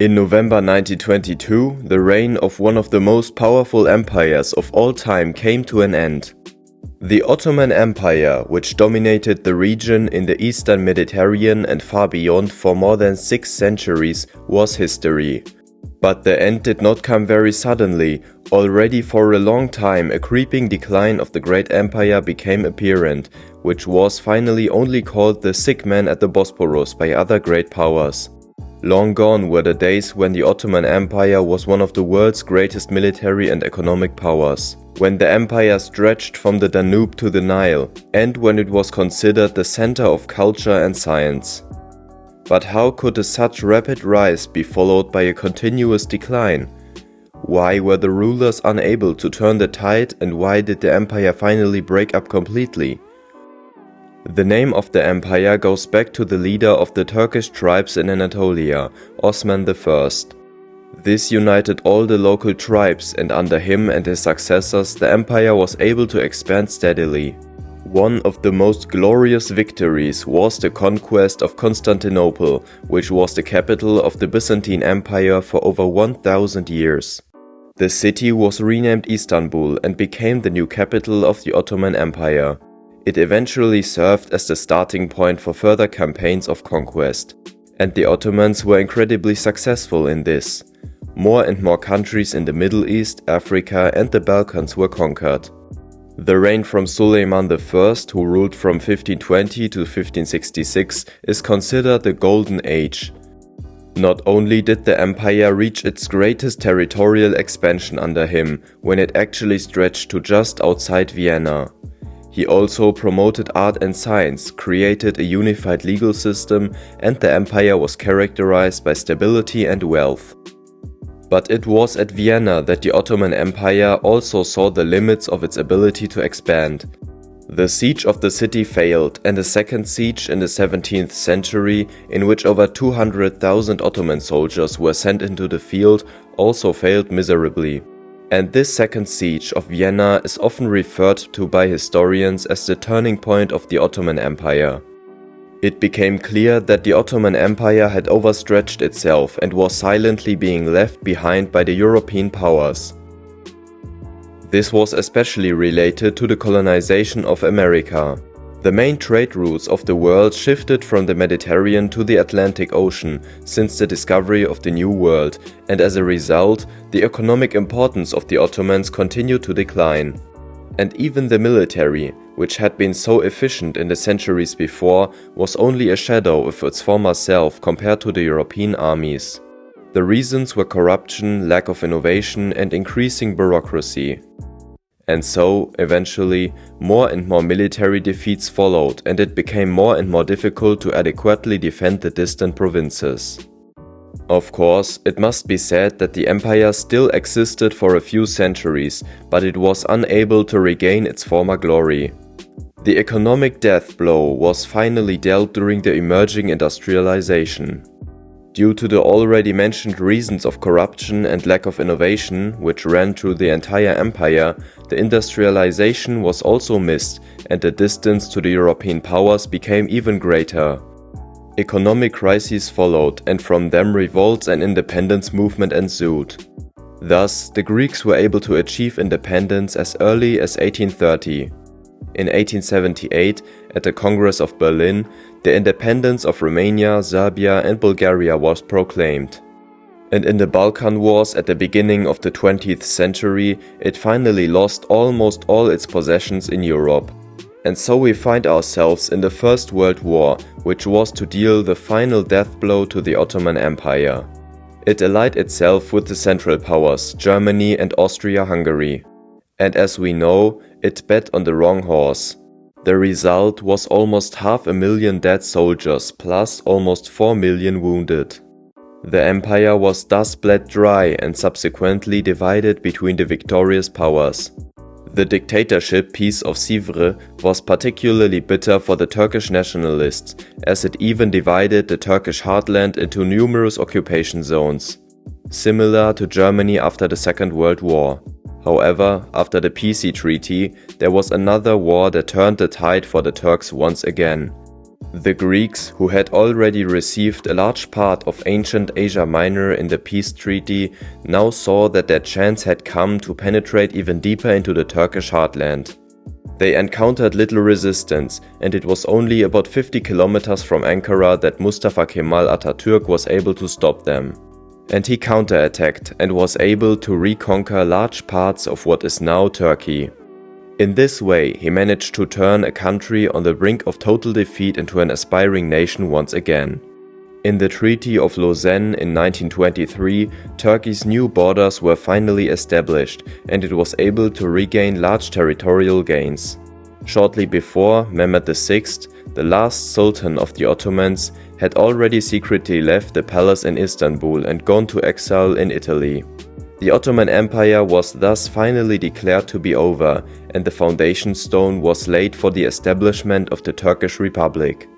In November 1922, the reign of one of the most powerful empires of all time came to an end. The Ottoman Empire, which dominated the region in the eastern Mediterranean and far beyond for more than 6 centuries, was history. But the end did not come very suddenly. Already for a long time a creeping decline of the great empire became apparent, which was finally only called the sick man at the Bosporus by other great powers. Long gone were the days when the Ottoman Empire was one of the world's greatest military and economic powers, when the empire stretched from the Danube to the Nile, and when it was considered the center of culture and science. But how could a such rapid rise be followed by a continuous decline? Why were the rulers unable to turn the tide, and why did the empire finally break up completely? The name of the empire goes back to the leader of the Turkish tribes in Anatolia, Osman I. This united all the local tribes, and under him and his successors the empire was able to expand steadily. One of the most glorious victories was the conquest of Constantinople, which was the capital of the Byzantine Empire for over 1000 years. The city was renamed Istanbul and became the new capital of the Ottoman Empire. It eventually served as the starting point for further campaigns of conquest, and the Ottomans were incredibly successful in this. More and more countries in the Middle East, Africa and the Balkans were conquered. The reign from Suleiman I, who ruled from 1520 to 1566, is considered the Golden Age. Not only did the empire reach its greatest territorial expansion under him, when it actually stretched to just outside Vienna. He also promoted art and science, created a unified legal system, and the empire was characterized by stability and wealth. But it was at Vienna that the Ottoman Empire also saw the limits of its ability to expand. The siege of the city failed, and a second siege in the 17th century, in which over 200,000 Ottoman soldiers were sent into the field, also failed miserably. And this second siege of Vienna is often referred to by historians as the turning point of the Ottoman Empire. It became clear that the Ottoman Empire had overstretched itself and was silently being left behind by the European powers. This was especially related to the colonization of America. The main trade routes of the world shifted from the Mediterranean to the Atlantic Ocean since the discovery of the New World, and as a result, the economic importance of the Ottomans continued to decline. And even the military, which had been so efficient in the centuries before, was only a shadow of its former self compared to the European armies. The reasons were corruption, lack of innovation, and increasing bureaucracy. And so, eventually, more and more military defeats followed, and it became more and more difficult to adequately defend the distant provinces. Of course, it must be said that the empire still existed for a few centuries, but it was unable to regain its former glory. The economic death blow was finally dealt during the emerging industrialization. Due to the already mentioned reasons of corruption and lack of innovation, which ran through the entire empire, the industrialization was also missed, and the distance to the European powers became even greater. Economic crises followed, and from them revolts and independence movement ensued. Thus, the Greeks were able to achieve independence as early as 1830. In 1878, at the Congress of Berlin, the independence of Romania, Serbia and Bulgaria was proclaimed. And in the Balkan Wars at the beginning of the 20th century, it finally lost almost all its possessions in Europe. And so we find ourselves in the First World War, which was to deal the final death blow to the Ottoman Empire. It allied itself with the Central Powers, Germany and Austria-Hungary. And as we know, it bet on the wrong horse. The result was almost 500,000 dead soldiers plus almost 4 million wounded. The empire was thus bled dry and subsequently divided between the victorious powers. The dictatorship Peace of Sèvres was particularly bitter for the Turkish nationalists, as it even divided the Turkish heartland into numerous occupation zones, similar to Germany after the Second World War. However, after the Peace Treaty, there was another war that turned the tide for the Turks once again. The Greeks, who had already received a large part of ancient Asia Minor in the peace treaty, now saw that their chance had come to penetrate even deeper into the Turkish heartland. They encountered little resistance, and it was only about 50 kilometers from Ankara that Mustafa Kemal Atatürk was able to stop them. And he counterattacked and was able to reconquer large parts of what is now Turkey. In this way, he managed to turn a country on the brink of total defeat into an aspiring nation once again. In the Treaty of Lausanne in 1923, Turkey's new borders were finally established, and it was able to regain large territorial gains. Shortly before, Mehmed VI, the last Sultan of the Ottomans, had already secretly left the palace in Istanbul and gone to exile in Italy. The Ottoman Empire was thus finally declared to be over, and the foundation stone was laid for the establishment of the Turkish Republic.